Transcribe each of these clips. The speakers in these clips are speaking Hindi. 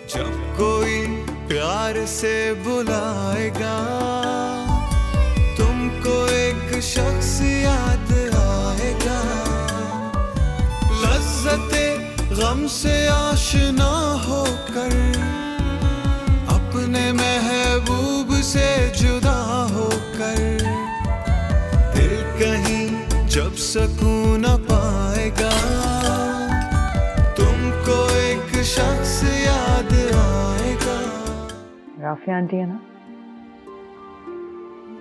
जब कोई प्यार से बुलाएगा तुमको एक शख्स याद आएगा, लज्जते गम से आशना होकर अपने महबूब से जुदा होकर दिल कहीं जब सुकून न पाएगा तुमको एक शख्स याद आएगा। राफिया आंटी है ना,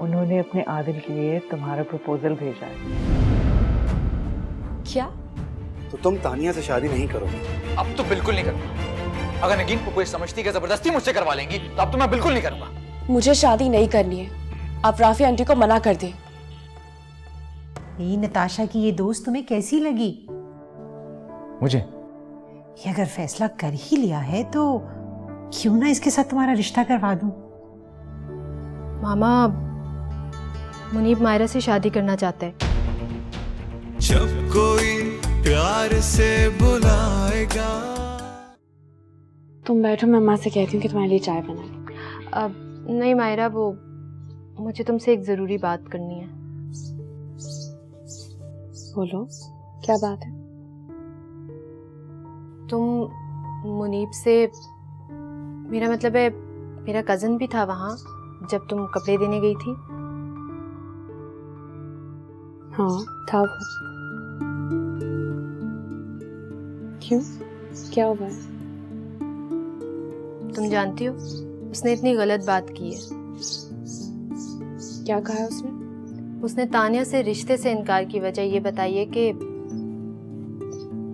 उन्होंने अपने आदिल के लिए तुम्हारा प्रपोजल भेजा है। क्या? तो तुम तानिया से शादी नहीं करोगे? अब तो बिल्कुल नहीं करूंगा। अगर नगीन को कोई समझती कि जबरदस्ती मुझसे करवा लेंगी तो अब तो मैं बिल्कुल नहीं करूंगा। मुझे शादी नहीं करनी है, आप राफिया आंटी को मना कर दें। ये नताशा की ये दोस्त तुम्हें कैसी लगी? मुझे ये अगर फैसला कर ही लिया है तो क्यों ना इसके साथ तुम्हारा रिश्ता करवा दूं? मामा, मुनीब मायरा से शादी करना चाहता है। जब कोई प्यार से बुलाएगा। तुम बैठो, मैं माँ से कहती हूँ कि तुम्हारे लिए चाय बनाए। अब नहीं मायरा, वो मुझे तुमसे एक ज़रूरी बात करनी है। बोलो, क्या बात है? तुम मुनीब से, मेरा मतलब है मेरा कज़न भी था वहाँ जब तुम कपड़े देने गई थी। हाँ था वो। क्यों, क्या हुआ है? तुम जानती हो उसने इतनी गलत बात की है। क्या कहा है उसने? उसने तानिया से रिश्ते से इनकार की वजह ये बताई है कि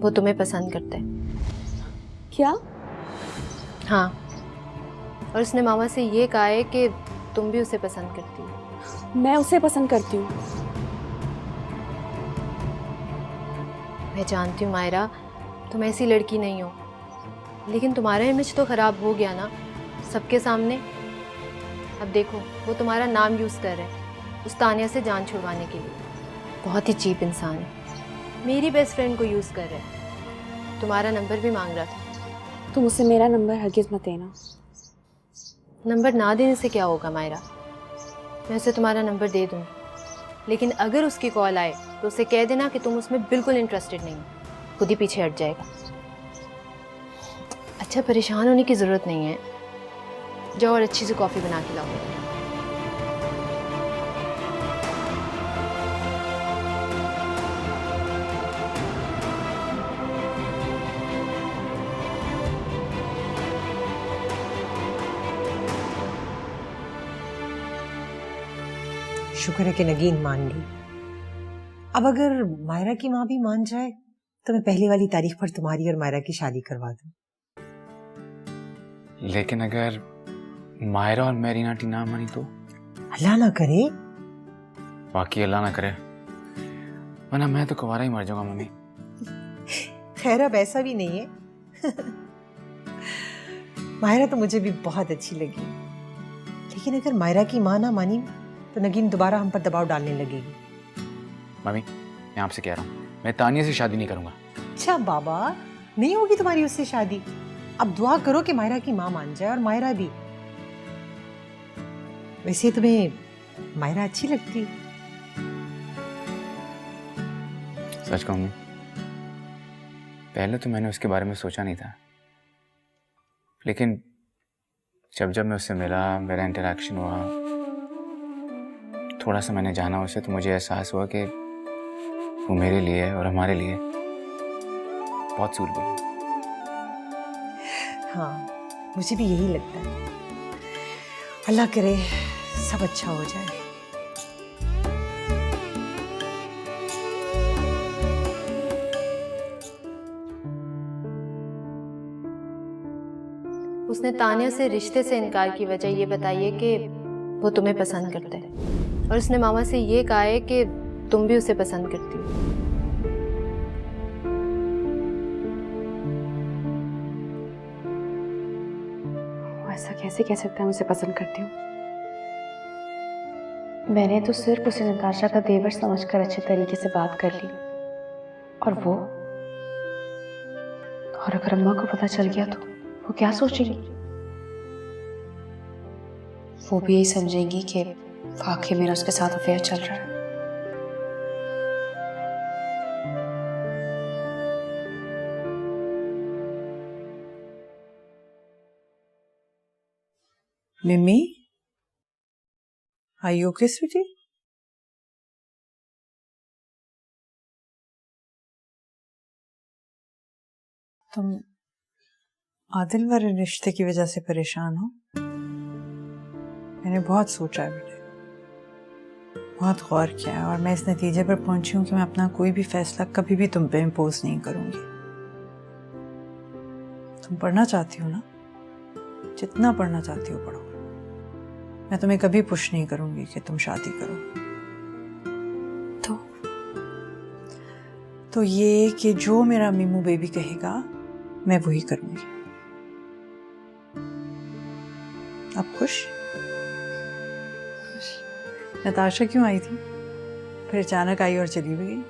वो तुम्हें पसंद करता है। क्या? हाँ, और उसने मामा से ये कहा है कि तुम भी उसे पसंद करती हो। मैं उसे पसंद करती हूँ। मैं जानती हूँ मायरा, तुम ऐसी लड़की नहीं हो, लेकिन तुम्हारा इमेज तो ख़राब हो गया ना सबके सामने। अब देखो, वो तुम्हारा नाम यूज़ कर रहे हैं उस तानिया से जान छुड़वाने के लिए। बहुत ही चीप इंसान है। मेरी बेस्ट फ्रेंड को यूज़ कर रहे हैं। तुम्हारा नंबर भी मांग रहा था। तुम उसे मेरा नंबर हरगिज़ मत देना। नंबर ना देने से क्या होगा मायरा, मैं उसे तुम्हारा नंबर दे दूँगी, लेकिन अगर उसकी कॉल आए तो उसे कह देना कि तुम उसमें बिल्कुल इंटरेस्टेड नहीं हो। खुद ही पीछे हट जाएगा। अच्छा, परेशान होने की ज़रूरत नहीं है। जाओ और अच्छी सी कॉफ़ी बना के लाओ। शुक्र है कि नगीन मान ली। अब अगर मायरा की माँ भी मान जाए तो मैं पहली वाली तारीख पर तुम्हारी और मायरा की शादी करवा दूं। लेकिन अगर मायरा और मेरी आंटी ना मानी तो? अल्लाह ना करे। बाकी अल्लाह ना करे, वरना मैं तो कुंवारा ही मर जाऊंगा मम्मी। खैर अब ऐसा भी नहीं है। मायरा तो मुझे भी बहुत अच्छी लगी, लेकिन अगर मायरा की माँ ना मानी तो नगीन दोबारा हम पर दबाव डालने लगेगी। मम्मी, मैं आपसे कह रहा हूँ, मैं तानिया से शादी नहीं करूंगा। अच्छा बाबा, नहीं होगी तुम्हारी उससे शादी। अब दुआ करो कि मायरा की माँ मान जाए और मायरा भी। वैसे तुम्हें मायरा अच्छी लगती? सच कहूँ, पहले तो मैंने उसके बारे में सोचा नहीं था, लेकिन जब जब मैं उससे मिला, मेरा इंटरेक्शन हुआ, थोड़ा सा मैंने जाना उसे, तो मुझे एहसास हुआ कि वो मेरे लिए और हमारे लिए बहुत सूटेबल है। हाँ, मुझे भी यही लगता है। अल्लाह करे सब अच्छा हो जाए। उसने तानिया से रिश्ते से इनकार की वजह ये बताई है कि वो तुम्हें पसंद करता है, और उसने मामा से ये कहा है कि तुम भी उसे पसंद करती हो। ऐसा कैसे कह सकता है मुझे पसंद करती हूँ? मैंने तो सिर्फ उसे नताशा का देवर समझकर अच्छे तरीके से बात कर ली, और वो, और अगर अम्मा को पता चल गया तो वो क्या सोचेंगी? वो भी यही समझेंगी कि वाकई मेरा उसके साथ अफेयर चल रहा है। मिमी, are you okay, sweetie? तुम आदिल वाले रिश्ते की वजह से परेशान हो? मैंने बहुत सोचा है बेटे, बहुत गौर किया है और मैं इस नतीजे पर पहुंची हूं कि मैं अपना कोई भी फैसला कभी भी तुम पे इम्पोज नहीं करूंगी। तुम पढ़ना चाहती हो ना, जितना पढ़ना चाहती हो पढ़ो। मैं तुम्हें कभी पुश नहीं करूंगी कि तुम शादी करो। तो ये कि जो मेरा मीमू बेबी कहेगा मैं वही करूंगी। अब खुश? नताशा क्यों आई थी? फिर अचानक आई और चली भी गई।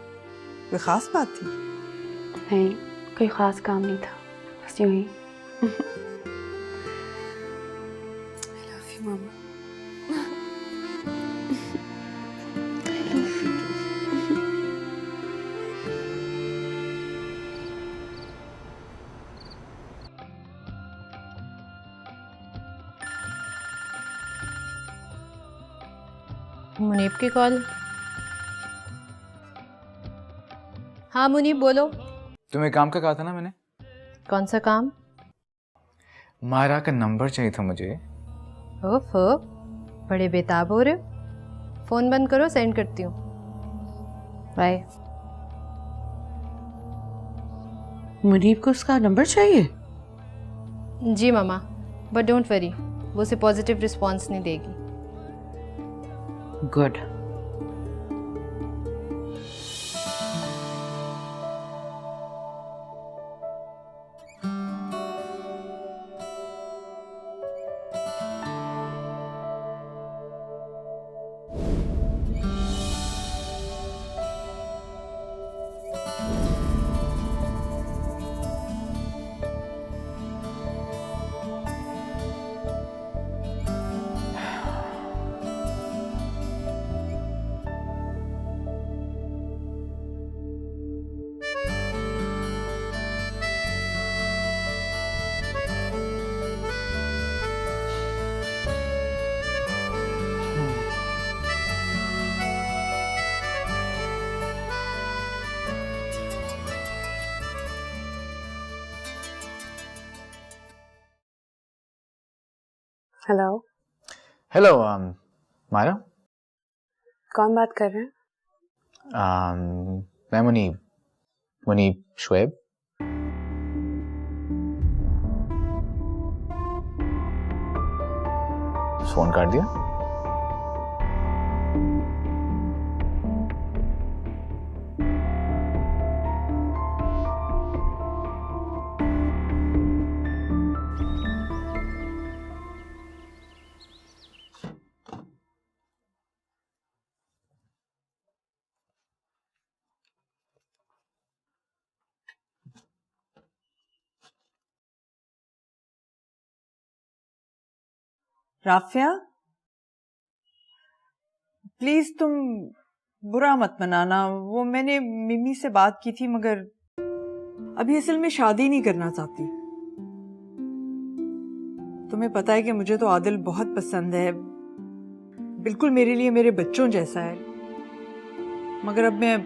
कोई खास बात थी? नहीं, कोई खास काम नहीं था, बस यूं ही। I love you, Mama. Munib की कॉल। हाँ मुनीब बोलो। तुम्हें काम का कहा था ना मैंने। कौन सा काम? मायरा का नंबर चाहिए था मुझे। ओफो, बड़े बेताब हो रहे हो। फोन बंद करो, सेंड करती हूँ। बाय। मुनीब को उसका नंबर चाहिए? जी मामा, बट डोंट वरी, वो उसे पॉजिटिव रिस्पॉन्स नहीं देगी। गुड। हेलो। हेलो मायरा। कौन बात कर रहे हैं? मैं मुनीब शुएब। फोन काट दिया? राफिया, प्लीज तुम बुरा मत मनाना। वो मैंने मिमी से बात की थी, मगर अभी असल में शादी नहीं करना चाहती। तुम्हें पता है कि मुझे तो आदिल बहुत पसंद है, बिल्कुल मेरे लिए मेरे बच्चों जैसा है। मगर अब मैं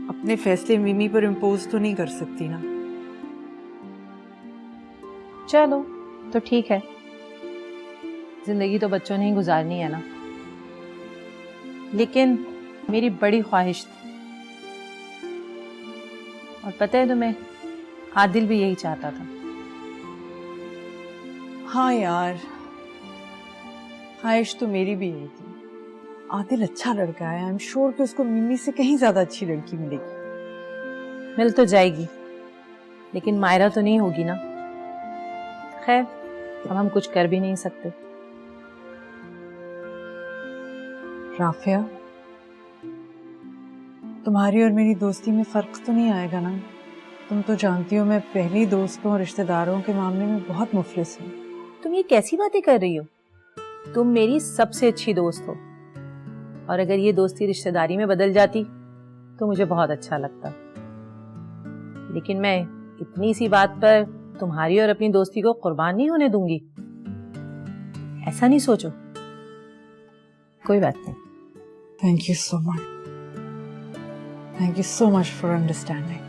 अपने फैसले मिमी पर इम्पोज तो नहीं कर सकती ना। चलो तो ठीक है, जिंदगी तो बच्चों ने ही गुजारनी है ना। लेकिन मेरी बड़ी ख्वाहिश थी, और पता है तुम्हें, आदिल भी यही चाहता था। हाँ यार, ख्वाहिश तो मेरी भी यही थी। आदिल अच्छा लड़का है, आई एम श्योर कि उसको मिमी से कहीं ज्यादा अच्छी लड़की मिलेगी। मिल तो जाएगी, लेकिन मायरा तो नहीं होगी ना। खैर, अब हम कुछ कर भी नहीं सकते। राफिया, तुम्हारी और मेरी दोस्ती में फर्क तो नहीं आएगा ना? तुम तो जानती हो मैं पहली दोस्तों और रिश्तेदारों के मामले में बहुत मुफलिस हूँ। तुम ये कैसी बातें कर रही हो? तुम मेरी सबसे अच्छी दोस्त हो, और अगर ये दोस्ती रिश्तेदारी में बदल जाती तो मुझे बहुत अच्छा लगता। लेकिन मैं इतनी सी बात पर तुम्हारी और अपनी दोस्ती को कुर्बान नहीं होने दूंगी। ऐसा नहीं सोचो। कोई बात नहीं। Thank you so much. Thank you so much for understanding.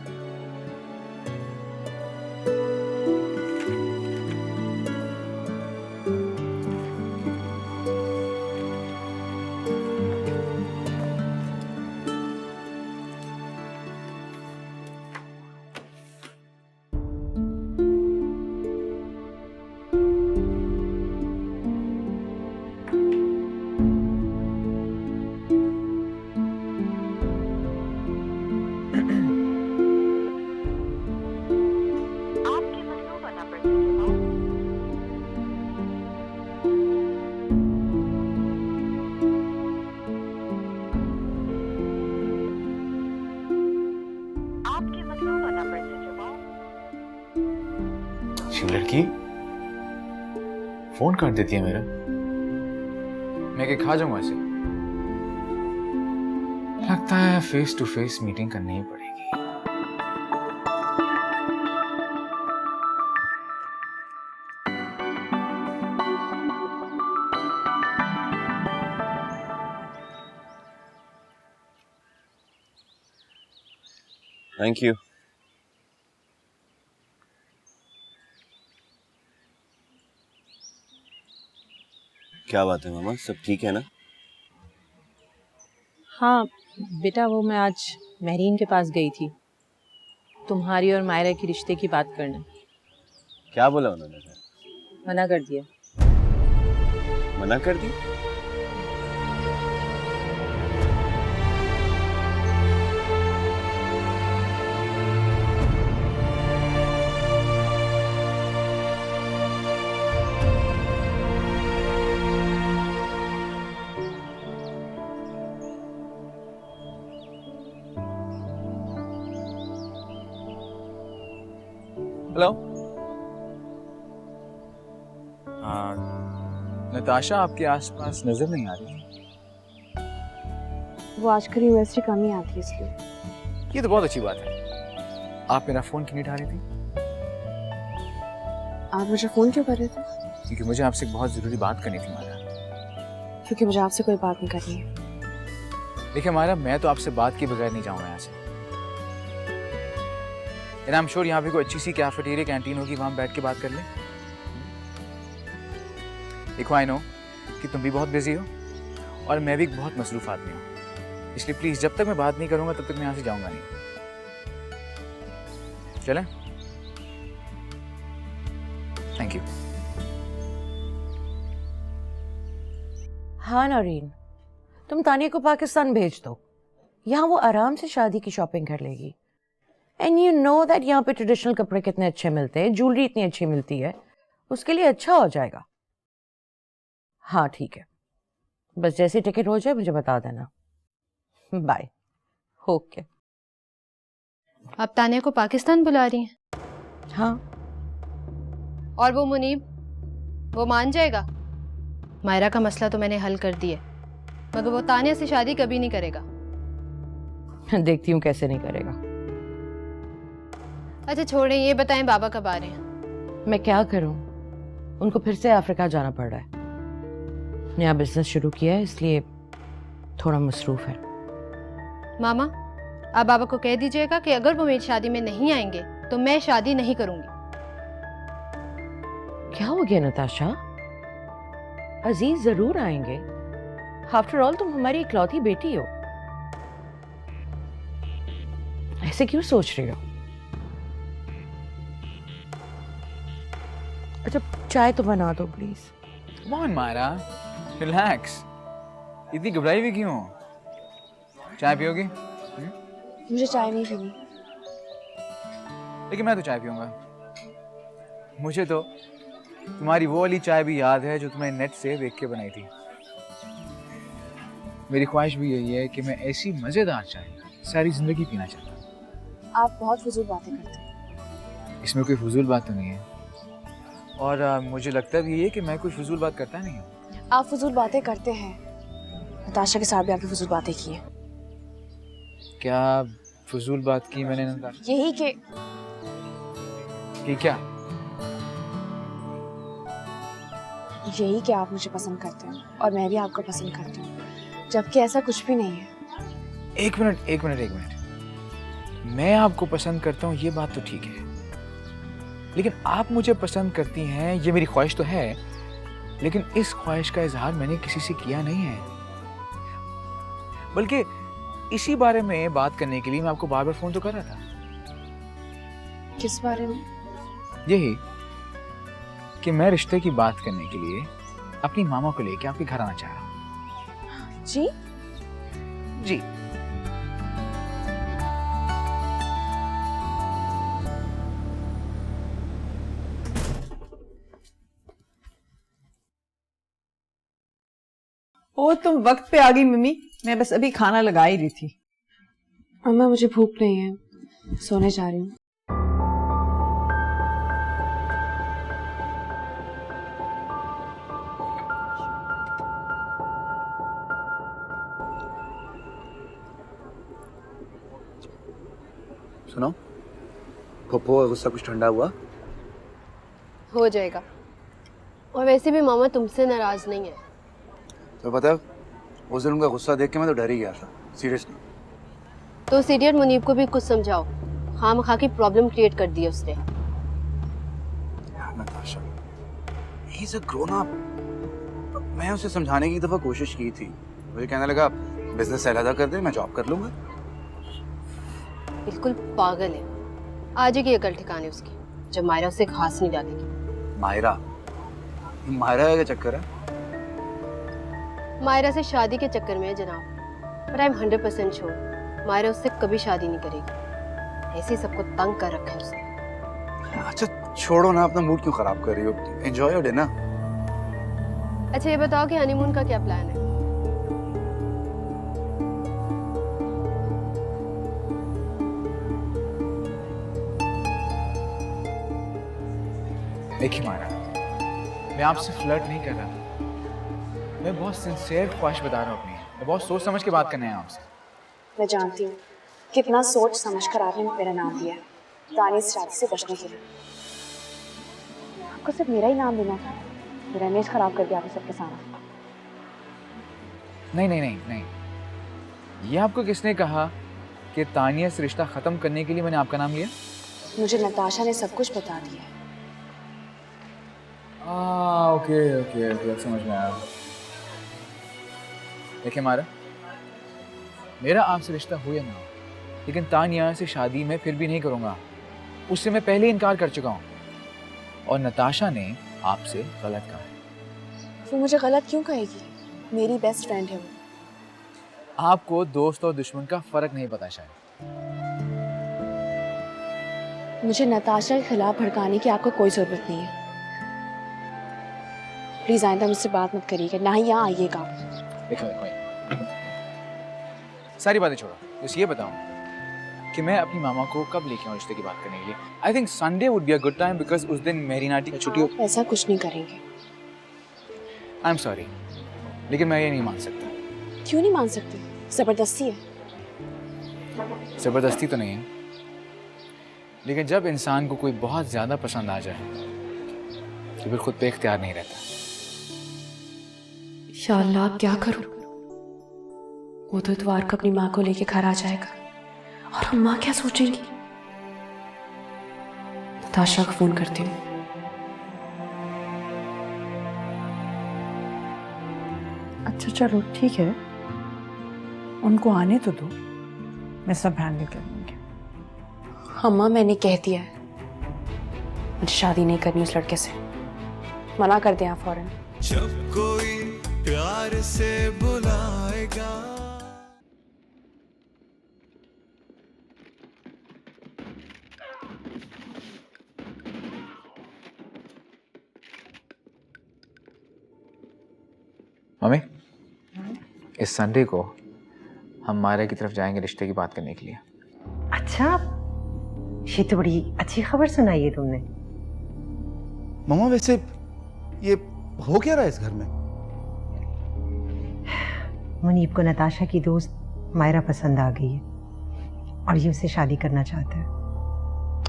लड़की फोन काट देती है मेरा। मैं क्या खा जाऊंगा इसे? लगता है फेस टू फेस मीटिंग करनी ही पड़ेगी। Thank you. क्या बात है मामा, सब ठीक है ना? हाँ बेटा, वो मैं आज महरीन के पास गई थी तुम्हारी और मायरा के रिश्ते की बात करने। क्या बोला उन्होंने? मना कर दिया। मना कर दी? हेलो, नताशा आपके आसपास नजर नहीं आ रही। वो आजकल यूनिवर्सिटी कम ही आती है इसलिए। ये तो बहुत अच्छी बात है। आप मेरा फोन क्यों नहीं उठा रही थी? आप मुझे फोन क्यों कर रहे थे? क्योंकि मुझे आपसे एक बहुत जरूरी बात करनी थी मारा। क्योंकि मुझे आपसे कोई बात नहीं करनी है। देखिए मारा, मैं तो आपसे बात के बगैर नहीं जाऊंगा यहाँ से। And I'm sure यहाँ पे कोई अच्छी सी कैफेटेरिया कैंटीन होगी, वहाँ बैठ के बात कर लें। देखो आई नो कि तुम भी बहुत बिजी हो और मैं भी एक बहुत मसरूफ आदमी हूँ, इसलिए प्लीज जब तक मैं बात नहीं करूँगा तब तक मैं यहाँ से जाऊँगा नहीं। चलें? Thank you. हाँ नौरीन, तुम तानिया को पाकिस्तान भेज दो। यहाँ वो आराम से शादी की शॉपिंग कर लेगी। एंड यू नो दैट यहाँ पे ट्रेडिशनल कपड़े कितने अच्छे मिलते हैं, ज्वेलरी इतनी अच्छी मिलती है, उसके लिए अच्छा हो जाएगा। हाँ ठीक है, बस जैसी टिकट हो जाए मुझे बता देना। बाय। ओके। आप तानिया को पाकिस्तान बुला रही हैं? हाँ। और वो मुनीब, वो मान जाएगा? मायरा का मसला तो मैंने हल कर दिया, मगर वो तानिया से शादी कभी नहीं करेगा। देखती हूँ कैसे नहीं करेगा। अच्छा छोड़ें, ये बताएं बाबा कब आ रहे हैं? मैं क्या करूं, उनको फिर से अफ्रीका जाना पड़ रहा है। नया बिजनेस शुरू किया है, इसलिए थोड़ा मसरूफ है। मामा, आप बाबा को कह दीजिएगा कि अगर वो मेरी शादी में नहीं आएंगे तो मैं शादी नहीं करूंगी। क्या हो गया नताशा? अजीज जरूर आएंगे। आफ्टर ऑल तुम हमारी इकलौती बेटी हो। ऐसे क्यों सोच रही हो? अच्छा चाय तो बना दो please. Come on Myra, relax. इतनी घबराई हुई क्यों? चाय पियोगी? मुझे चाय नहीं पीनी। लेकिन मैं तो चाय पीऊंगा। मुझे तो तुम्हारी वो वाली चाय भी याद है जो तुम्हें नेट से देख के बनाई थी। मेरी ख्वाहिश भी यही है कि मैं ऐसी मजेदार चाय सारी जिंदगी पीना चाहता हूँ। आप बहुत फजूल बातें करते हैं। इसमें कोई फजूल बात तो नहीं है। और मुझे लगता भी है कि मैं कोई फजूल बात करता नहीं हूँ। आप फजूल बातें करते हैं। नताशा के साथ भी आपने फजूल बातें की हैं। क्या फजूल बात की मैंने नताशा? यही कि क्या? यही कि आप मुझे पसंद करते हैं और मैं भी आपको पसंद करती हूँ, जबकि ऐसा कुछ भी नहीं है। एक मिनट। मैं आपको पसंद करता हूँ ये बात तो ठीक है, लेकिन आप मुझे पसंद करती हैं ये मेरी ख्वाहिश तो है, लेकिन इस ख्वाहिश का इजहार मैंने किसी से किया नहीं है। बल्कि इसी बारे में बात करने के लिए मैं आपको बार बार फोन तो कर रहा था। किस बारे में? यही कि मैं रिश्ते की बात करने के लिए अपनी मामा को लेकर आपके घर आना चाह रहा हूँ। जी? ओ तुम वक्त पे आ गई मम्मी। मैं बस अभी खाना लगा ही रही थी। अम्मा मुझे भूख नहीं है, सोने जा रही हूँ। सुनो, पप्पू का गुस्सा कुछ ठंडा हुआ? हो जाएगा। और वैसे भी मामा तुमसे नाराज नहीं है। तो पता है, उस दिन उनका गुस्सा देख के मैं तो डर ही गया था, सीरियसली। तो उस इडियट मुनीब को भी कुछ समझाओ, खामखा की प्रॉब्लम क्रिएट कर दी है उसने। Natasha, he is a grown up. मैं उसे समझाने की एक दफा कोशिश की थी, मुझे कहने लगा बिजनेस से अलग कर दे, मैं जॉब कर लूंगा। बिल्कुल पागल है। आज ही की अकल ठिकाने उसकी, जब मायरा उसे घास नहीं डालेगी। मायरा का चक्कर है। मायरा से शादी के चक्कर में है जनाब, पर आई एम 100% श्योर मायरा उससे कभी शादी नहीं करेगी। ऐसे ही सबको तंग कर रखा है उसने। अच्छा छोड़ो ना, अपना मूड क्यों खराब कर रही हो? Enjoy your dinner. अच्छा ये बताओ कि हनीमून का क्या प्लान है? देखिए मायरा, मैं आपसे फ्लर्ट नहीं कर रहा, मैं बहुत सिंसियर ख्वाहिश बता रहा हूँ अपनी। मैं बहुत सोच समझ के बात करने आया आपसे। मैं जानती हूँ कितना सोच समझ कर आपने मेरा नाम दिया, तानी इस शादी से बचने के लिए। आपको सिर्फ मेरा ही नाम देना था, मेरा इमेज खराब कर दिया आपने सबके सामने। नहीं, ये आपको किसने कहा कि तानिया से रिश्ता खत्म करने के लिए मैंने आपका नाम लिया? मुझे नताशा ने सब कुछ बता दिया है। ओके, समझ में आया। देखिए मारा, मेरा आपसे रिश्ता हो या ना हो, लेकिन तानिया से शादी मैं फिर भी नहीं करूंगा। उससे मैं पहले इनकार कर चुका हूँ, और नताशा ने आपसे गलत कहा है। वो मुझे गलत क्यों कहेगी? मेरी बेस्ट फ्रेंड है वो। आपको दोस्त और दुश्मन का फर्क नहीं पता शायद। मुझे नताशा के खिलाफ भड़काने की आपको कोई जरूरत नहीं है। प्लीज आइंदा मुझसे बात मत करिएगा, ना ही यहाँ आइएगा। देखो, सारी बातें छोड़ो, बस ये बताओ कि मैं अपनी मामा को कब लेके आऊँ रिश्ते की बात करने के लिए। I think Sunday would be a good time, because उस दिन मेरी नाटी की छुट्टी हो। ऐसा कुछ नहीं करेंगे। आई एम सॉरी, लेकिन मैं ये नहीं मान सकता। क्यों नहीं मान सकते? जबरदस्ती है। जबरदस्ती तो नहीं है, लेकिन जब इंसान को कोई बहुत ज्यादा पसंद आ जाए तो फिर खुद पे इख्तियार नहीं रहता। या अल्लाह, अब क्या करूं? वो तो इतवार को अपनी माँ को लेके घर आ जाएगा, और हम माँ क्या सोचेंगी? नताशा को फोन करती हूँ। अच्छा चलो ठीक है, उनको आने तो दो, मैं सब हैंडल कर लूंगी। अम्मा मैंने कह दिया है, मुझे शादी नहीं करनी उस लड़के से। मना कर दें आप फौरन। जब कोई प्यार से बुलाएगा। मम्मी, इस संडे को हम मायरा की तरफ जाएंगे रिश्ते की बात करने के लिए। अच्छा, ये तो बड़ी अच्छी खबर सुनाई है तुमने। मामा वैसे ये हो क्या रहा है इस घर में? मुनीब को नताशा की दोस्त मायरा पसंद आ गई है और ये उससे शादी करना चाहता है।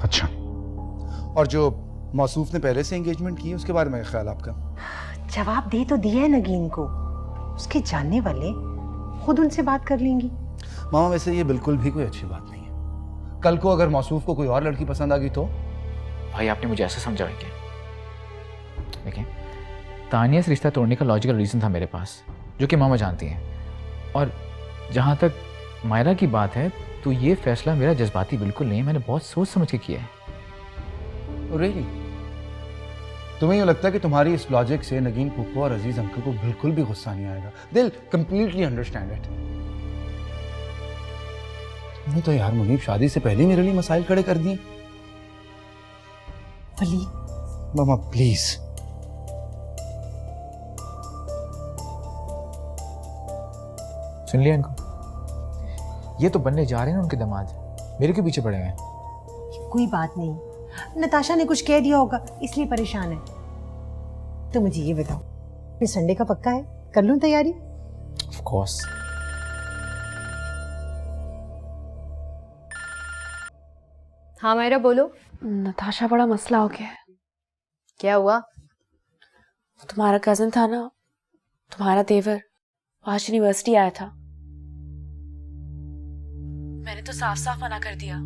अच्छा, और जो मौसूफ ने पहले से एंगेजमेंट की है उसके बारे में क्या ख्याल आपका? जवाब दे तो दिया है नगीन को, उसके जानने वाले खुद उनसे बात कर लेंगी। मामा वैसे ये बिल्कुल भी कोई अच्छी बात नहीं है। कल को अगर मौसूफ को कोई और लड़की पसंद आ गई तो? भाई आपने मुझे ऐसे समझाया क्या? देखें, तानिया से रिश्ता तोड़ने का लॉजिकल रीज़न था मेरे पास, जो कि मामा जानती हैं। और जहाँ तक मायरा की बात है तो ये फैसला मेरा जज्बाती बिल्कुल नहीं है, मैंने बहुत सोच समझ के किया है। रियली? तुम्हें यूँ लगता है कि तुम्हारी इस लॉजिक से नगीन पुप्पो और अजीज अंकल को बिल्कुल भी गुस्सा नहीं आएगा? दिल कंप्लीटली अंडरस्टैंड इट। नहीं तो यार मुनीब शादी से पहले ही मेरे लिए मसाइल खड़े कर दिए। वली मामा प्लीज। सुन लिया इनको? ये तो बनने जा रहे हैं उनके दामाद, मेरे के पीछे पड़े हैं। कोई बात नहीं, नताशा ने कुछ कह दिया होगा इसलिए परेशान है। तो मुझे ये बताओ, फिर संडे का पक्का है? कर लूं तैयारी? Of course. हाँ मायरा बोलो। नताशा, बड़ा मसला हो गया है। क्या हुआ? तुम्हारा कजन था ना, तुम्हारा देवर, आज यूनिवर्सिटी आया था। मैंने तो साफ साफ मना कर दिया,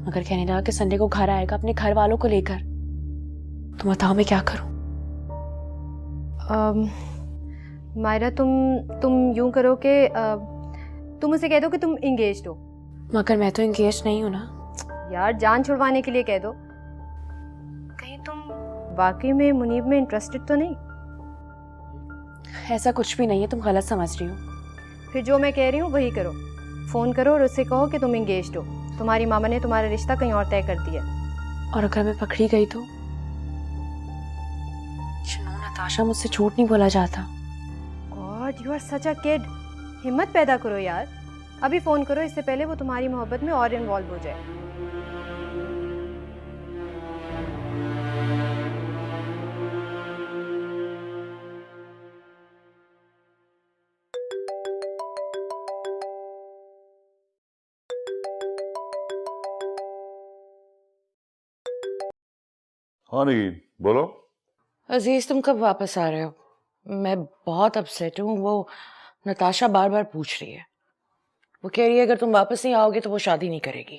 मगर कहने लगा कि संडे को घर आएगा अपने घर वालों को लेकर। तुम बताओ मैं क्या करूं? मायरा तुम यूं करो कि तुम उसे कह दो कि तुम इंगेज्ड हो। मगर मैं तो इंगेज नहीं हूं ना। यार जान छुड़वाने के लिए कह दो। कहीं तुम वाकई में मुनीब में इंटरेस्टेड तो नहीं? ऐसा कुछ भी नहीं है, तुम गलत समझ रही हो। फिर जो मैं कह रही हूँ वही करो। फ़ोन करो और उससे कहो कि तुम इंगेज्ड हो, तुम्हारी मामा ने तुम्हारा रिश्ता कहीं और तय कर दिया। और अगर मैं पकड़ी गई तो? नताशा, मुझसे झूठ नहीं बोला जाता। God, you are such a kid. हिम्मत पैदा करो यार, अभी फ़ोन करो, इससे पहले वो तुम्हारी मोहब्बत में और इन्वॉल्व हो जाए। हाँ नगीन, बोलो। अजीज, तुम कब वापस आ रहे हो? मैं बहुत अपसेट हूँ। वो नताशा बार बार पूछ रही है। वो कह रही है अगर तुम वापस नहीं आओगे तो वो शादी नहीं करेगी।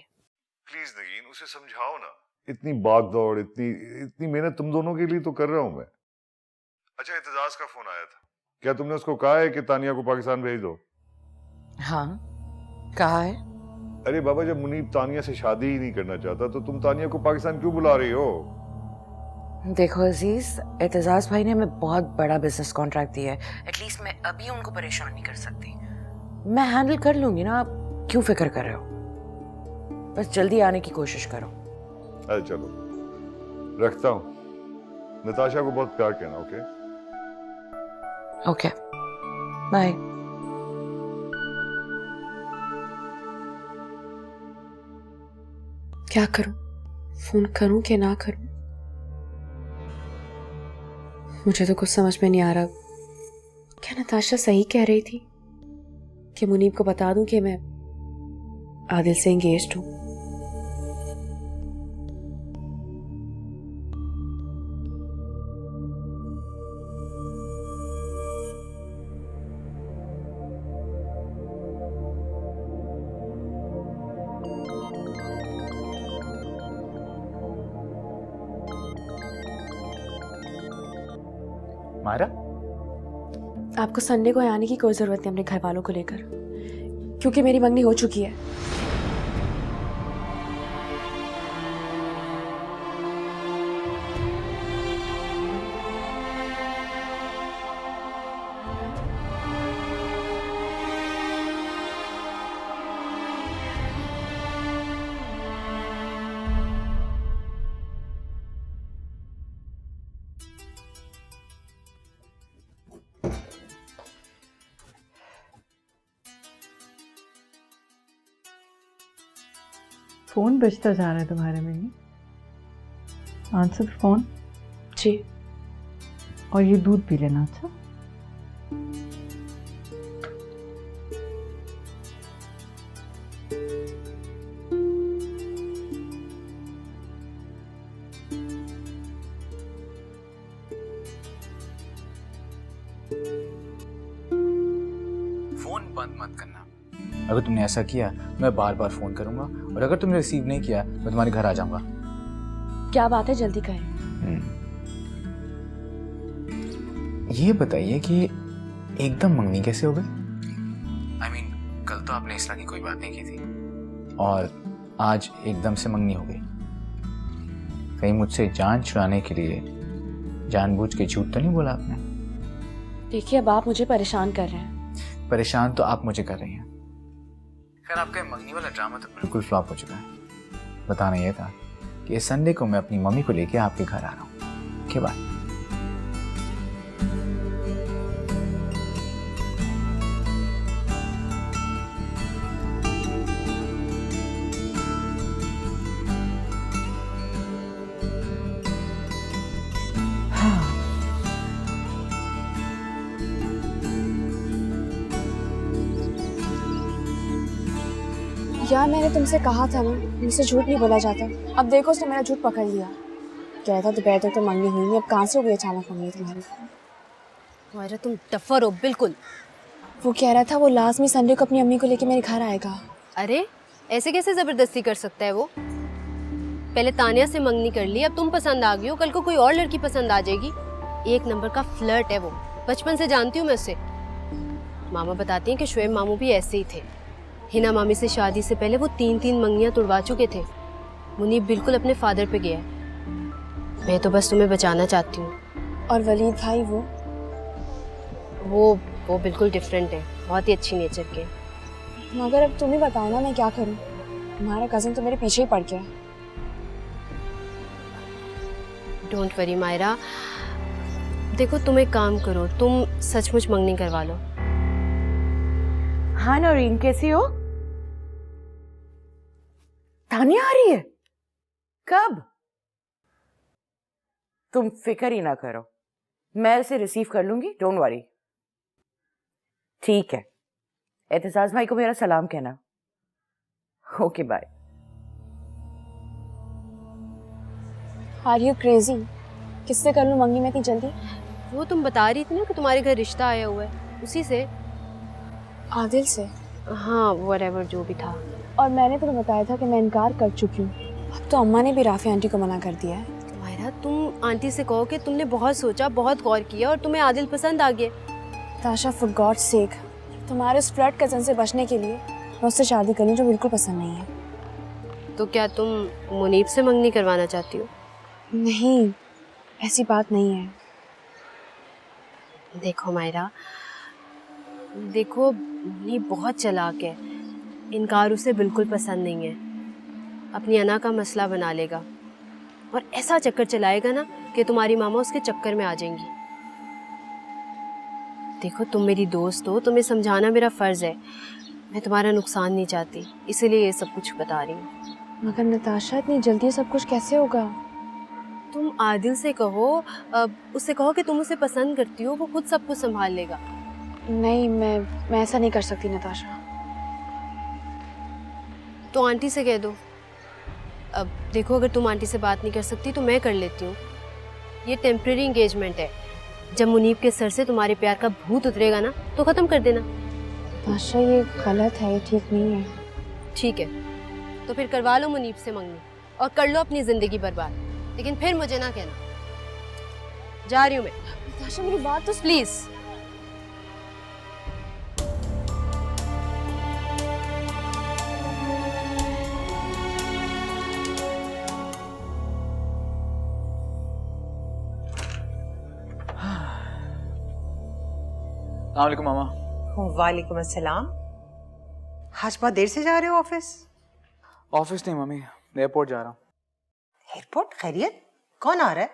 प्लीज नगीन, उसे समझाओ ना। इतनी भाग दौड़, इतनी मेहनत तुम दोनों के लिए तो कर रहा हूं मैं। अच्छा, एतजाज का फोन आया था, क्या तुमने उसको कहा है कि तानिया को पाकिस्तान भेज दो? हाँ, कहा है। अरे बाबा, जब मुनीब तानिया से शादी ही नहीं करना चाहता तो तुम तानिया को पाकिस्तान क्यों बुला रही हो? देखो अजीज, एतजाज भाई ने हमें बहुत बड़ा बिजनेस कॉन्ट्रैक्ट दिया है। एटलीस्ट मैं अभी उनको परेशान नहीं कर सकती। मैं हैंडल कर लूंगी ना, आप क्यों फिक्र कर रहे हो? बस जल्दी आने की कोशिश करो। अरे चलो, रखता हूं। नताशा को बहुत प्यार कहना। Okay okay, bye. क्या करूं? फोन करूं कि ना करूं? मुझे तो कुछ समझ में नहीं आ रहा। क्या नताशा सही कह रही थी कि मुनीब को बता दूं कि मैं आदिल से एंगेज्ड हूं? मायरा, आपको संडे को आने की कोई जरूरत नहीं अपने घर वालों को लेकर, क्योंकि मेरी मंगनी हो चुकी है। फोन बजता जा रहा है तुम्हारे में। Answer phone. जी। और ये दूध पी लेना। अच्छा फोन बंद मत करना। अगर तुमने ऐसा किया मैं बार बार फोन करूंगा, और अगर तुमने रिसीव नहीं किया मैं तुम्हारे घर आ जाऊंगा। क्या बात है, जल्दी करें। ये बताइए कि एकदम मंगनी कैसे हो गई? I mean, कल तो आपने इस तरह की कोई बात नहीं की थी और आज एकदम से मंगनी हो गई। कहीं मुझसे जान छुड़ाने के लिए जानबूझ के झूठ तो नहीं बोला आपने? देखिए, अब आप मुझे परेशान कर रहे हैं। परेशान तो आप मुझे कर रही हैं। खैर, आपका मंगनी वाला ड्रामा तो बिल्कुल फ्लॉप हो चुका है। बताना ये था कि इस संडे को मैं अपनी मम्मी को लेके आपके घर आ रहा हूँ। के बाद यार, मैंने तुमसे कहा था ना, मुझसे झूठ नहीं बोला जाता। अब देखो, उसने मेरा झूठ पकड़ लिया। कह था दोपहर तक तो मंगनी हुई नहीं, अब कहाँ से हो गई अचानक मंगनी तुम्हारी? मायरा तुम डफर हो बिल्कुल। वो कह रहा था वो लाजमी संडे को अपनी अम्मी को लेके मेरे घर आएगा। अरे ऐसे कैसे जबरदस्ती कर सकता है वो? पहले तानिया से मंगनी कर ली, अब तुम पसंद आ गई हो, कल को कोई और लड़की पसंद आ जाएगी। एक नंबर का फ्लर्ट है वो, बचपन से जानती हूँ मैं उससे। मामा बताती हैं कि शुएब मामू भी ऐसे ही थे। हिना मामी से शादी से पहले वो 3-3 मंगनियां तुड़वा चुके थे। मुनीब बिल्कुल अपने फादर पे गया है। मैं तो बस तुम्हें बचाना चाहती हूँ। और वलीद भाई वो बिल्कुल डिफरेंट है, बहुत ही अच्छी नेचर के। मगर अब तुम ही बताओ ना, मैं क्या करूँ? तुम्हारा कजिन तो मेरे पीछे ही पड़ गया। डोंट वरी मायरा, देखो तुम एक काम करो, तुम सचमुच मंगनी करवा लो। हाँ नौरीन, कैसी हो? तानिया आ रही है? कब? तुम फिक्र ही ना करो, मैं उसे रिसीव कर लूंगी, डोंट वरी। ठीक है, एतजाज भाई को मेरा सलाम कहना। Okay bye. Are you crazy? किससे कर लूं मंगनी में इतनी जल्दी? वो तुम बता रही थी ना कि तुम्हारे घर रिश्ता आया हुआ है, उसी से। आदिल से? हाँ, व्हाटएवर जो भी था। और मैंने तुम्हें बताया था कि मैं इनकार कर चुकी हूँ। अब तो अम्मा ने भी राफी आंटी को मना कर दिया है। मायरा, तुम आंटी से कहो कि तुमने बहुत सोचा, बहुत गौर किया और तुम्हें आदिल पसंद आ गया। ताशा, फॉर गॉड सेक, तुम्हारे उस फ्लर्ट कजन से बचने के लिए मैं उससे शादी कर लूं जो बिल्कुल पसंद नहीं है। तो क्या तुम मुनीब से मंगनी करवाना चाहती हो? नहीं, ऐसी बात नहीं है। देखो मायरा, देखो मुनीब बहुत चालाक है, इनकार उसे बिल्कुल पसंद नहीं है। अपनी अना का मसला बना लेगा और ऐसा चक्कर चलाएगा ना कि तुम्हारी मामा उसके चक्कर में आ जाएंगी। देखो, तुम मेरी दोस्त हो, तुम्हें समझाना मेरा फ़र्ज़ है। मैं तुम्हारा नुकसान नहीं चाहती, इसीलिए ये सब कुछ बता रही हूँ। मगर नताशा, इतनी जल्दी सब कुछ कैसे होगा? तुम आदिल से कहो, उससे कहो कि तुम उसे पसंद करती हो, वो खुद सब कुछ संभाल लेगा। नहीं, मैं ऐसा नहीं कर सकती नताशा। तो आंटी से कह दो। अब देखो, अगर तुम आंटी से बात नहीं कर सकती तो मैं कर लेती हूँ। ये टेम्प्रेरी इंगेजमेंट है, जब मुनीब के सर से तुम्हारे प्यार का भूत उतरेगा ना तो ख़त्म कर देना। नताशा, ये गलत है, ये ठीक नहीं है। ठीक है, तो फिर करवा लो मुनीब से मंगनी और कर लो अपनी ज़िंदगी बर्बाद, लेकिन फिर मुझे ना कहना। जा रही हूँ मैं। नताशा, मेरी बात तो प्लीज़। अस्सलामुअलैकुम मामा। वालेकुम अस्सलाम। आज बहुत देर से जा रहे हो ऑफिस? ऑफिस नहीं मम्मी, एयरपोर्ट जा रहा हूँ। एयरपोर्ट? खैरियत? कौन आ रहा है?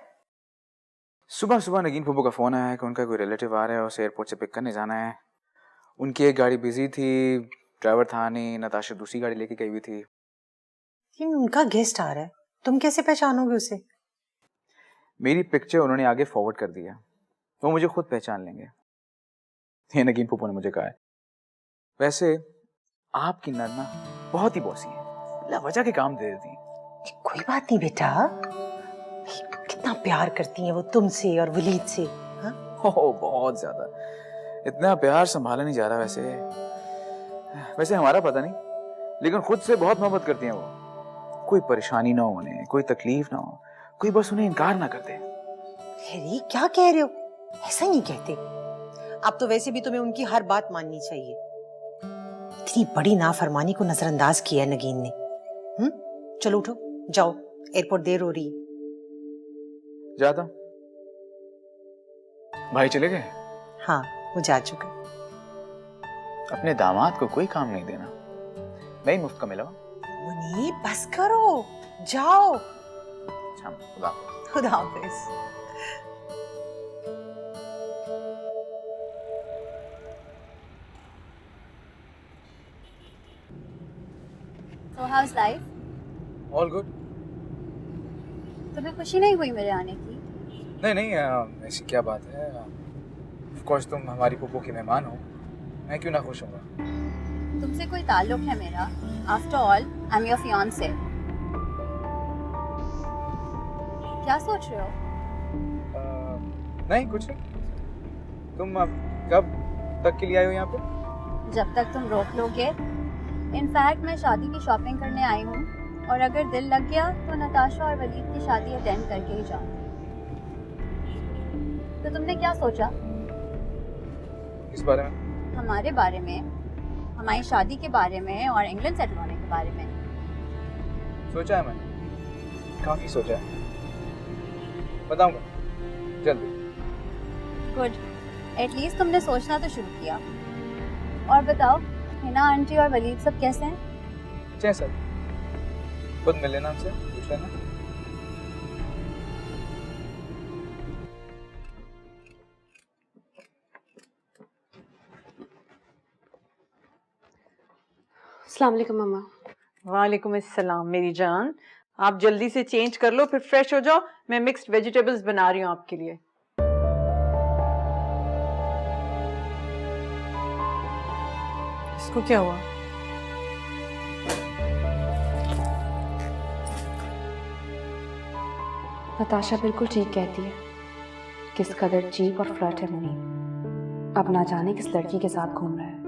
सुबह सुबह नगीन फूफू का फ़ोन आया है कि उनका कोई रिलेटिव आ रहा है, उसे एयरपोर्ट से पिक करने जाना है। उनकी एक गाड़ी बिजी थी, ड्राइवर था नहीं, नताशा दूसरी गाड़ी लेके गई हुई थी। लेकिन उनका गेस्ट आ रहा है, तुम कैसे पहचानोगे उसे? मेरी पिक्चर उन्होंने आगे फॉरवर्ड कर दिया, वो मुझे खुद पहचान लेंगे, ये नगीन फूफो ने मुझे कहा है। वैसे आपकी नन्ना बहुत ही बॉसी है, बिना वजह के काम दे देती है। कोई बात नहीं बेटा, कितना प्यार करती हैं वो तुमसे और वलीद से। हाँ? ओह बहुत ज्यादा, इतना प्यार संभाला नहीं जा रहा। वैसे हमारा पता नहीं, लेकिन खुद से बहुत मोहब्बत करती हैं वो। कोई परेशानी ना हो उन्हें, कोई तकलीफ ना हो, कोई बस उन्हें इनकार ना कर दे। अरे क्या कह रहे हो, ऐसा नहीं कहते। अब तो वैसे भी तुम्हें उनकी हर बात माननी चाहिए। इतनी बड़ी नाफरमानी को नजरअंदाज किया है नगीन ने। चलो उठो, जाओ, एयरपोर्ट देर हो रही है। जाता भाई चले गए? हाँ, वो जा चुका। अपने दामाद को कोई काम नहीं देना, मैं ही मुफ्त का मिला। मुनीब बस करो, जाओ। खुदा खुदा हाफिज। So how's life? All good. तुम्हें खुशी नहीं हुई मेरे आने की? नहीं, ऐसी क्या बात है। Of course तुम हमारी पुप्पो की मेहमान हो, मैं क्यों ना खुश होऊंगा। तुमसे कोई ताल्लुक है मेरा? After all, I'm your fiancé. क्या सोच रहे हो? नहीं कुछ नहीं। तुम कब तक के लिए आई हो यहाँ पे? जब तक तुम रोक लोगे। इनफैक्ट मैं शादी की शॉपिंग करने आई हूँ, और अगर दिल लग गया तो नताशा और वलीद की शादी अटेंड करके ही जाऊँ। तो तुमने क्या सोचा? किस बारे में? हमारे बारे में, हमारी शादी के बारे में और इंग्लैंड सेटल होने के बारे में। सोचा है मैंने, काफी सोचा है, बताऊंगा जल्दी। गुड, एटलीस्ट तुमने सोचना तो शुरू किया। और बताओ, हिना आंटी और वलीद सब कैसे हैं? अच्छे हैं सब, खुद मिल लेना उनसे, पूछ लेना। अस्सलाम वालेकुम मम्मा। वालेकुम अस्सलाम मेरी जान। आप जल्दी से चेंज कर लो, फिर फ्रेश हो जाओ। मैं मिक्स्ड वेजिटेबल्स बना रही हूँ आपके लिए। इसको क्या हुआ? नताशा बिल्कुल ठीक कहती है, किस कदर चीप और फ्लर्ट है मुनीब। अब ना जाने किस लड़की के साथ घूम रहा है।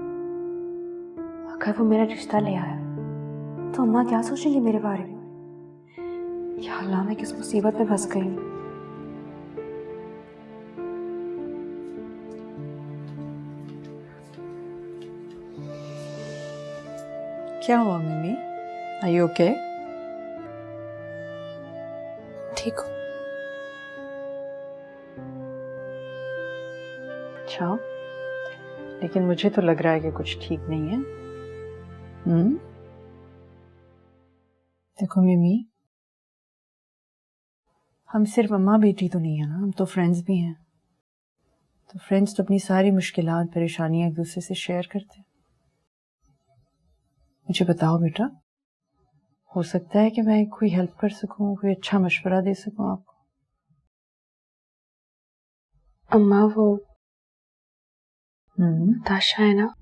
अगर वो मेरा रिश्ता ले आया तो अम्मा क्या सोचेंगी मेरे बारे में? या अल्लाह, मैं किस मुसीबत में फंस गई हूँ। क्या हुआ मिमी? Are you okay? ठीक हो? अच्छा, लेकिन मुझे तो लग रहा है कि कुछ ठीक नहीं है। देखो मिमी, हम सिर्फ अम्मा बेटी तो नहीं है ना, हम तो फ्रेंड्स भी हैं। तो फ्रेंड्स तो अपनी सारी मुश्किलात परेशानियां एक दूसरे से शेयर करते हैं। मुझे बताओ बेटा, हो सकता है कि मैं कोई हेल्प कर सकूं, कोई अच्छा मशवरा दे सकूं आपको। अम्मा वो नताशा है ना,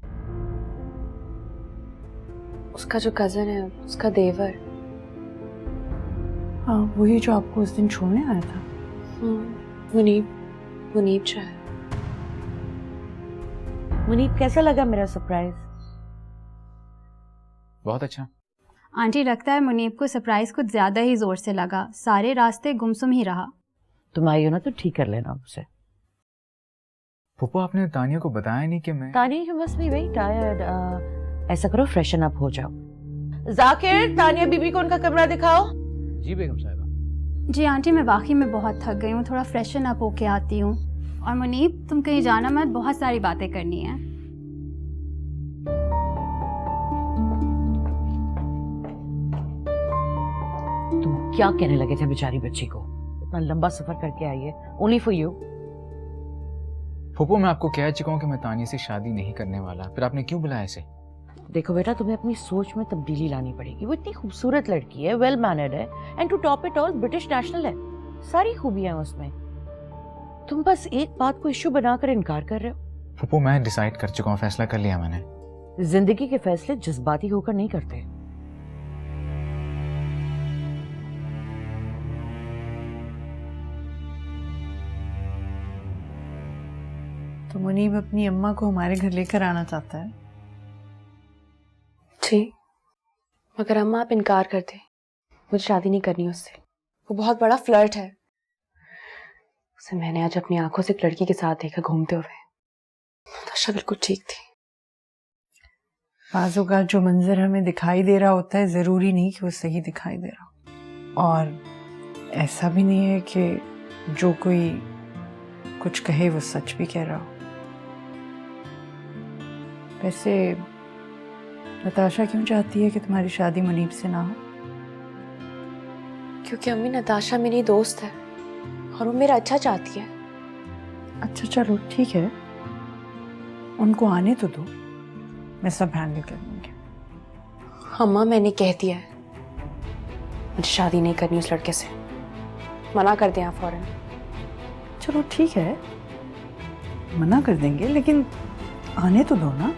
उसका जो कजन है, उसका देवर। हाँ, वही जो आपको उस दिन छोड़ने आया था। मुनीब जो है। मुनीब, कैसा लगा मेरा सरप्राइज? बहुत अच्छा। आंटी, लगता है मुनीब को सरप्राइज कुछ ज्यादा ही जोर से लगा, सारे रास्ते गुमसुम ही रहा। तुम आई हो ना तो ठीक कर लेना उसे। पुप्पो, आपने तानिया को बताया नहीं कि मैं... Tania must be very tired. ऐसा करो, फ्रेशन अप हो जाओ। जाकिर, तानिया बीबी को उनका कमरा दिखाओ। जी बेगम साहिबा। जी आंटी, मैं वाकई में बहुत थक गई हूँ, थोड़ा फ्रेशन अप होके आती हूँ। और मुनीब, तुम कहीं जाना मत, बहुत सारी बातें करनी है। तुम क्या कहने लगे थे बेचारी बच्ची को? इतना लंबा सफर करके आई है, ओनली फॉर यू। पुप्पो, मैं आपको कह चुका हूँ कि मैं तानिया से शादी नहीं करने वाला, फिर आपने क्यों बुलाया इसे? देखो बेटा, तुम्हें अपनी सोच में तब्दीली लानी पड़ेगी। वो इतनी खूबसूरत लड़की है, वेल मैनर्ड है, and to top it all British national है, सारी खूबियां हैं उसमें। तुम बस एक बात को इश्यू बनाकर इनकार कर रहे हो। पप्पू मैं डिसाइड कर चुका हूँ, फैसला कर लिया मैंने। जिंदगी के फैसले जज्बाती होकर नहीं करते। तो मुनीब अपनी अम्मा को हमारे घर लेकर आना चाहता है। जी, मगर अम्मा आप इनकार कर दे, मुझे शादी नहीं करनी उससे। वो बहुत बड़ा फ्लर्ट है। उसे मैंने आज अपनी आंखों से एक लड़की के साथ देखा घूमते हुए। नताशा बिल्कुल ठीक थी। बाज़ों का जो मंजर हमें दिखाई दे रहा होता है जरूरी नहीं कि वो सही दिखाई दे रहा हो, और ऐसा भी नहीं है कि जो कोई कुछ कहे वो सच भी कह रहा हो। वैसे नताशा क्यों चाहती है कि तुम्हारी शादी मुनीब से ना हो? क्योंकि अम्मी नताशा मेरी दोस्त है और वो मेरा अच्छा चाहती है। अच्छा चलो ठीक है, उनको आने तो दो, मैं सब हैंडल कर लूंगी। अम्मा मैंने कह दिया है, मुझे शादी नहीं करनी उस लड़के से। मना कर दें आप फौरन। चलो ठीक है, मना कर देंगे, लेकिन आने तो दो ना।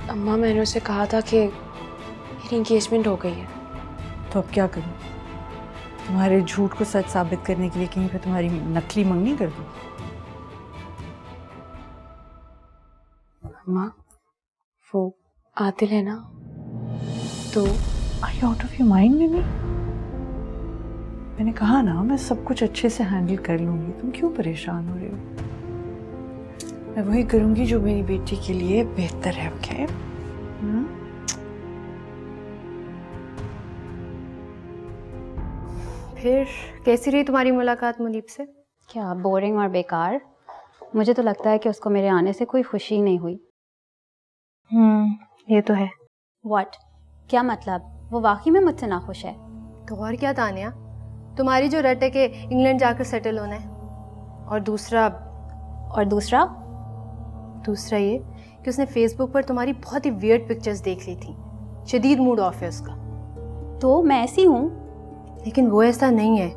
अम्मा मैंने उसे कहा था कि मेरी एंगेजमेंट हो गई है। तो अब क्या करूं? तुम्हारे झूठ को सच साबित करने के लिए कहीं पे तुम्हारी नकली मंगनी कर दूं? अम्मा वो आदिल है ना, तो are you out of your mind baby? मैंने कहा ना मैं सब कुछ अच्छे से हैंडल कर लूंगी, तुम क्यों परेशान हो रहे हो? मैं वही करूंगी जो मेरी बेटी के लिए बेहतर है। ओके? फिर कैसी रही तुम्हारी मुलाकात मुनीब से? क्या बोरिंग और बेकार? मुझे तो लगता है कि उसको मेरे आने से कोई खुशी नहीं हुई। ये तो है। व्हाट? क्या मतलब? वो वाकई में मुझसे नाखुश है? तो और क्या तानिया, तुम्हारी जो रट है कि इंग्लैंड जाकर सेटल होना है, और दूसरा ये कि उसने फेसबुक पर तुम्हारी बहुत ही वियर्ड पिक्चर्स देख ली थी। शदीद मूड ऑफ है उसका। तो मैं ऐसी हूँ? लेकिन वो ऐसा नहीं है।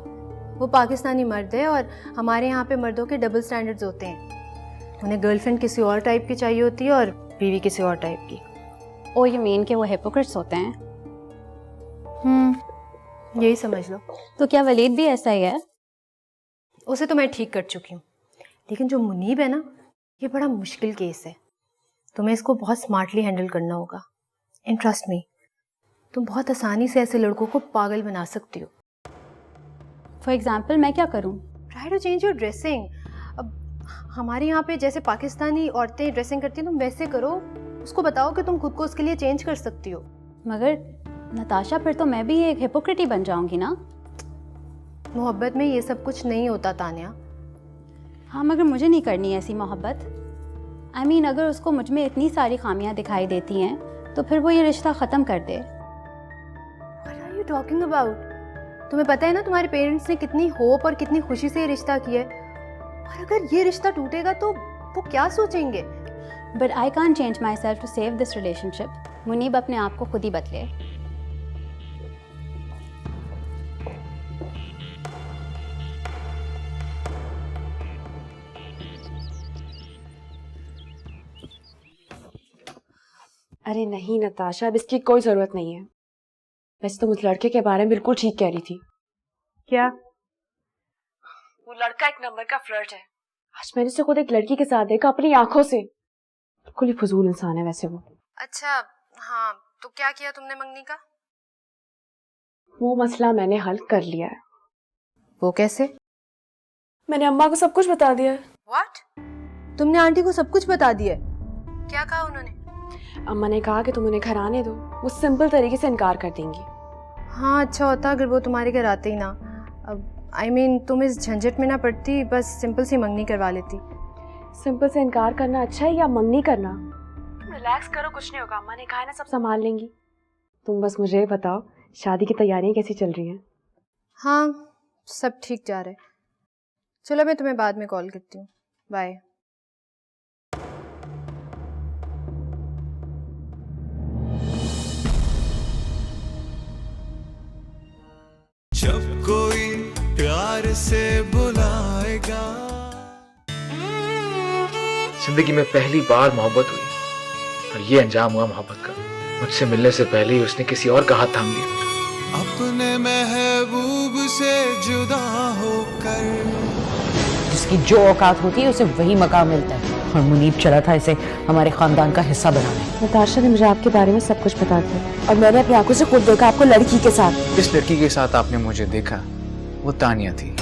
वो पाकिस्तानी मर्द है और हमारे यहाँ पे मर्दों के डबल स्टैंडर्ड्स होते हैं। उन्हें गर्लफ्रेंड किसी और टाइप की चाहिए होती है और बीवी किसी और टाइप की। ओ यू मीन कि वो हिपोक्रेट्स होते हैं? यही समझ लो। तो क्या वलीद भी ऐसा ही है? उसे तो मैं ठीक कर चुकी हूँ, लेकिन जो मुनीब है ना, ये बड़ा मुश्किल केस है। तुम्हें इसको बहुत स्मार्टली हैंडल करना होगा। एंड ट्रस्ट मी, तुम बहुत आसानी से ऐसे लड़कों को पागल बना सकती हो। फॉर एग्जाम्पल मैं क्या करूँ? Try to change your dressing. अब हमारे यहाँ पे जैसे पाकिस्तानी औरतें ड्रेसिंग करती हैं, तुम वैसे करो। उसको बताओ कि तुम खुद को उसके लिए चेंज कर सकती हो। मगर नताशा, फिर तो मैं भी एक हिपोक्रेट ही बन जाऊंगी ना। मोहब्बत में ये सब कुछ नहीं होता तानिया। हाँ, मगर मुझे नहीं करनी ऐसी मोहब्बत। I mean, अगर उसको मुझ में इतनी सारी खामियां दिखाई देती हैं तो फिर वो ये रिश्ता ख़त्म कर दे। What are you talking about? तुम्हें पता है ना तुम्हारे पेरेंट्स ने कितनी होप और कितनी खुशी से ये रिश्ता किया है, और अगर ये रिश्ता टूटेगा तो वो क्या सोचेंगे? But I can't change myself to save this relationship. Munib अपने आप को खुद ही बदले। अरे नहीं नताशा, अब इसकी कोई जरूरत नहीं है। वैसे तुम उस लड़के के बारे में बिल्कुल ठीक कह रही थी। क्या? वो लड़का एक नंबर का फ्लर्ट है। आज मैंने उसे खुद एक लड़की के साथ देखा अपनी आंखों से। बिल्कुल ही फजूल इंसान है वैसे वो। अच्छा हाँ, तो क्या किया तुमने मंगनी का? वो मसला मैंने हल कर लिया है। वो कैसे? मैंने अम्मा को सब कुछ बता दिया है। What? तुमने आंटी को सब कुछ बता दिया? क्या कहा उन्होंने? अम्मा ने कहा कि तुम उन्हें घर आने दो, वो सिंपल तरीके से इनकार कर देंगी। हाँ, अच्छा होता अगर वो तुम्हारे घर आते ही ना। अब I mean, तुम इस झंझट में ना पड़ती, बस सिंपल सी मंगनी करवा लेती। सिंपल से इनकार करना अच्छा है या मंगनी करना? रिलैक्स करो, कुछ नहीं होगा। अम्मा ने कहा है ना, सब संभाल लेंगी। तुम बस मुझे बताओ शादी की तैयारियां कैसी चल रही हैं? हाँ, सब ठीक जा रहा है। चलो मैं तुम्हें बाद में कॉल करती हूँ। बाय। जब कोई प्यार से बुलाएगा। जिंदगी में पहली बार मोहब्बत हुई और ये अंजाम हुआ मोहब्बत का। मुझसे मिलने से पहले ही उसने किसी और का हाथ थाम लिया। अपने महबूब से जुदा होकर जिसकी जो औकात होती है उसे वही मकाम मिलता है, और मुनीब चला था इसे हमारे खानदान का हिस्सा बनाने। नताशा ने मुझे आपके बारे में सब कुछ बता दिया और मैंने अपनी आंखों से खुद देखा आपको लड़की के साथ। जिस लड़की के साथ आपने मुझे देखा वो तानिया थी।